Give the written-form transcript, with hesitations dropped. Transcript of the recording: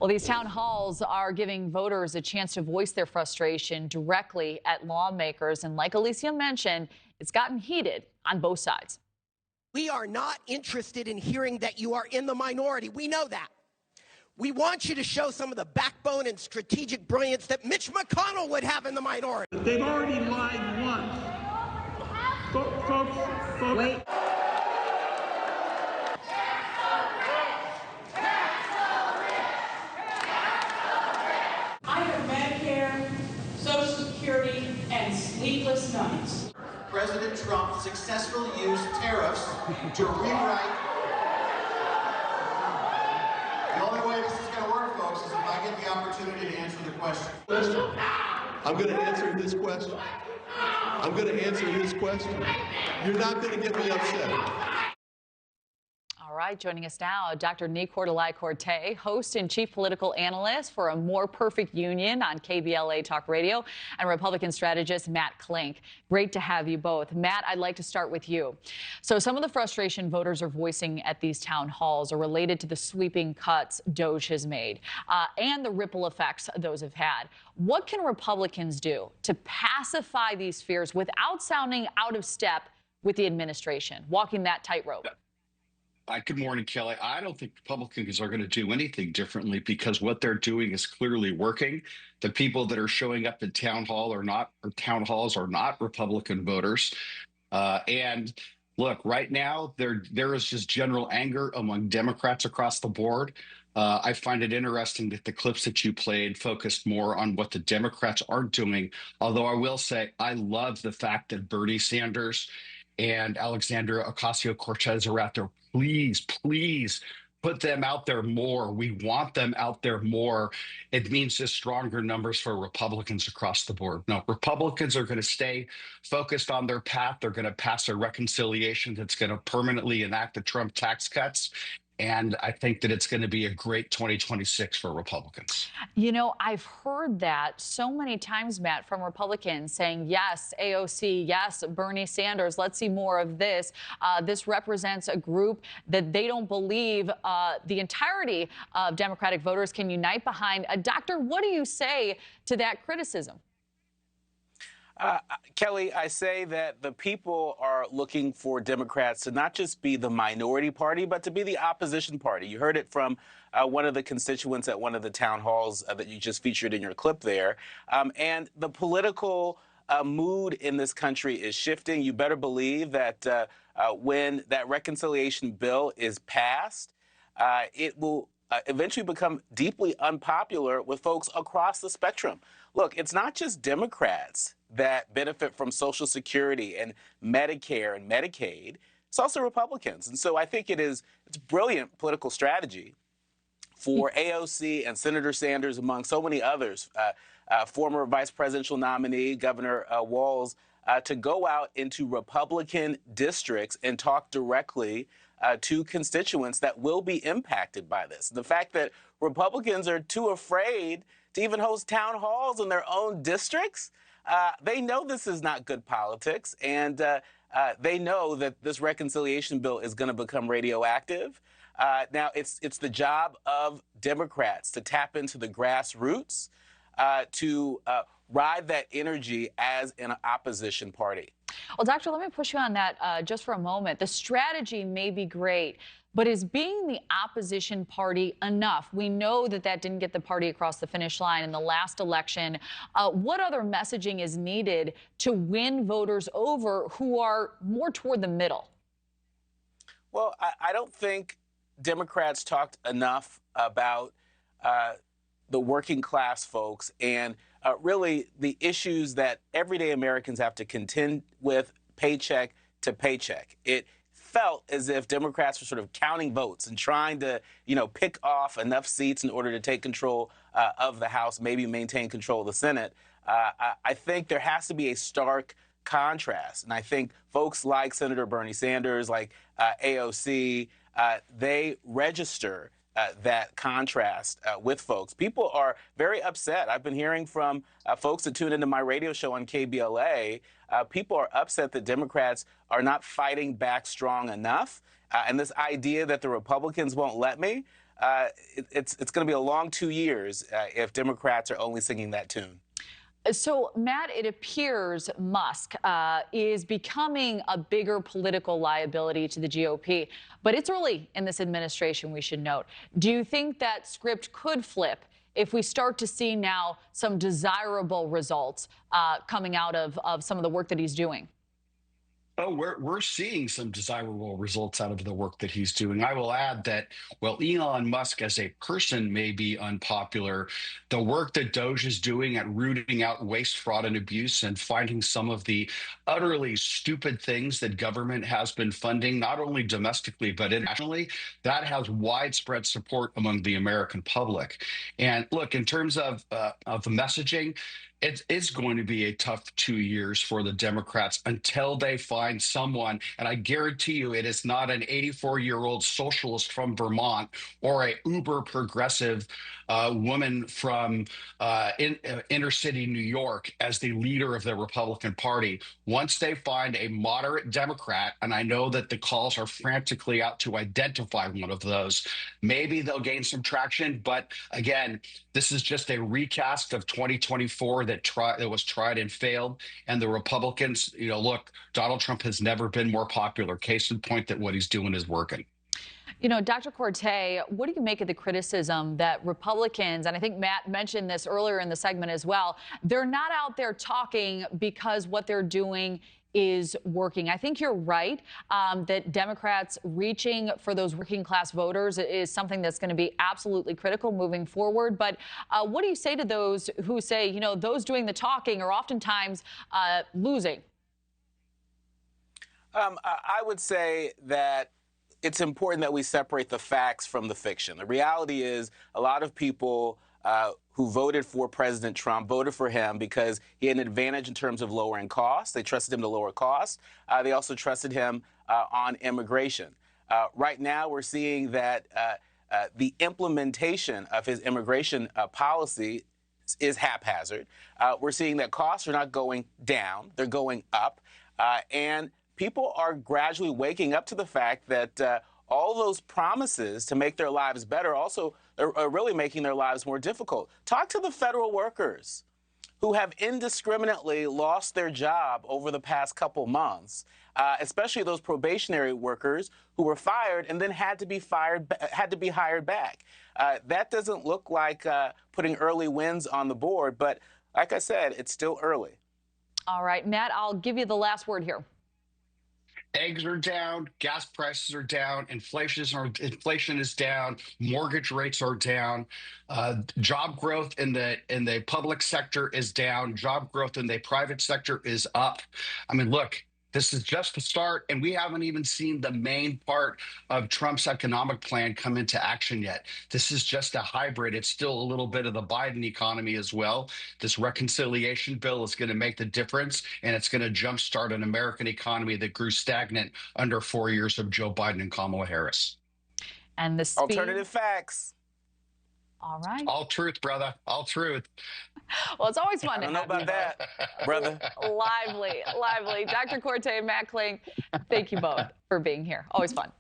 Well, these town halls are giving voters a chance to voice their frustration directly at lawmakers. And like Alicia mentioned, it's gotten heated on both sides. We are not interested in hearing that you are in the minority. We know that. We want you to show some of the backbone and strategic brilliance that Mitch McConnell would have in the minority. They've already lied once. Folks, wait. I have Medicare, Social Security, and sleepless nights. President Trump successfully used tariffs to rewrite. The only way this is going to work, folks, is if I get the opportunity to answer the question. I'm going to answer his question. I'm going to answer his question. You're not going to get me upset. All right, joining us now, Dr. Corte, host and chief political analyst for A More Perfect Union on KBLA Talk Radio, and Republican strategist Matt Klink. Great to have you both. Matt, I'd like to start with you. So some of the frustration voters are voicing at these town halls are related to the sweeping cuts DOJ has made and the ripple effects those have had. What can Republicans do to pacify these fears without sounding out of step with the administration, walking that tightrope? Good morning, Kelly. I don't think Republicans are going to do anything differently because what they're doing is clearly working. The people that are showing up in town halls are not Republican voters. And look, right now, there is just general anger among Democrats across the board. I find it interesting that the clips that you played focused more on what the Democrats aren't doing. Although I will say I love the fact that Bernie Sanders and Alexandria Ocasio-Cortez are out there. Please, please put them out there more. We want them out there more. It means just stronger numbers for Republicans across the board. No, Republicans are going to stay focused on their path. They're going to pass a reconciliation that's going to permanently enact the Trump tax cuts. And I think that it's going to be a great 2026 for Republicans. You know, I've heard that so many times, Matt, from Republicans saying, yes, AOC, yes, Bernie Sanders, let's see more of this. This represents a group that they don't believe the entirety of Democratic voters can unite behind. Doctor, what do you say to that criticism? Kelly, I say that the people are looking for Democrats to not just be the minority party, but to be the opposition party. You heard it from one of the constituents at one of the town halls that you just featured in your clip there. And the political mood in this country is shifting. You better believe that when that reconciliation bill is passed, it will eventually become deeply unpopular with folks across the spectrum. Look, it's not just Democrats that benefit from Social Security and Medicare and Medicaid. It's also Republicans. And so I think it's brilliant political strategy for AOC and Senator Sanders, among so many others, former vice presidential nominee Governor Walz, to go out into Republican districts and talk directly to constituents that will be impacted by this. The fact that Republicans are too afraid to even host town halls in their own districts, they know this is not good politics, and they know that this reconciliation bill is going to become radioactive. Now, it's the job of Democrats to tap into the grassroots to ride that energy as an opposition party. Well, Doctor, let me push you on that just for a moment. The strategy may be great, but is being the opposition party enough? We know that didn't get the party across the finish line in the last election. What other messaging is needed to win voters over who are more toward the middle? Well, I don't think Democrats talked enough about the working class folks and really the issues that everyday Americans have to contend with paycheck to paycheck. It felt as if Democrats were sort of counting votes and trying to, pick off enough seats in order to take control of the House, maybe maintain control of the Senate. I think there has to be a stark contrast. And I think folks like Senator Bernie Sanders, like AOC, they register that contrast with folks. People are very upset. I've been hearing from folks that tune into my radio show on KBLA. People are upset that Democrats are not fighting back strong enough. And this idea that the Republicans won't let me, it's going to be a long 2 years if Democrats are only singing that tune. So, Matt, it appears Musk is becoming a bigger political liability to the GOP, but it's early in this administration, we should note. Do you think that script could flip if we start to see now some desirable results coming out of some of the work that he's doing? Oh, we're seeing some desirable results out of the work that he's doing. I will add that while Elon Musk as a person may be unpopular, the work that Doge is doing at rooting out waste, fraud, and abuse and finding some of the utterly stupid things that government has been funding, not only domestically but internationally, that has widespread support among the American public. And look, in terms of the messaging, it's going to be a tough 2 years for the Democrats until they find someone. And I guarantee you, it is not an 84-year-old socialist from Vermont or a uber progressive woman from inner city New York as the leader of the Republican Party. Once they find a moderate Democrat, and I know that the calls are frantically out to identify one of those, maybe they'll gain some traction. But again, this is just a recast of 2024 that was tried and failed. And the Republicans, look, Donald Trump has never been more popular. Case in point that what he's doing is working. Dr. Corte, what do you make of the criticism that Republicans, and I think Matt mentioned this earlier in the segment as well, they're not out there talking because what they're doing is working? I think you're right that Democrats reaching for those working class voters is something that's going to be absolutely critical moving forward. But what do you say to those who say, those doing the talking are oftentimes losing? I would say that it's important that we separate the facts from the fiction. The reality is a lot of people who voted for President Trump voted for him because he had an advantage in terms of lowering costs. They trusted him to lower costs. They also trusted him on immigration. Right now, we're seeing that the implementation of his immigration policy is haphazard. We're seeing that costs are not going down. They're going up. And people are gradually waking up to the fact that all those promises to make their lives better also are really making their lives more difficult. Talk to the federal workers who have indiscriminately lost their job over the past couple months, especially those probationary workers who were fired and then had to be hired back. That doesn't look like putting early wins on the board, but like I said, it's still early. All right, Matt, I'll give you the last word here. Eggs are down, gas prices are down, inflation is down, mortgage rates are down, job growth in the public sector is down, job growth in the private sector is up. I mean, look, this is just the start, and we haven't even seen the main part of Trump's economic plan come into action yet. This is just a hybrid. It's still a little bit of the Biden economy as well. This reconciliation bill is going to make the difference, and it's going to jumpstart an American economy that grew stagnant under 4 years of Joe Biden and Kamala Harris. And the speed. Alternative facts. All right. All truth, brother. All truth. Well, it's always fun I don't to know have about you that, brother. Lively. Dr. Corte, Matt Klink, thank you both for being here. Always fun.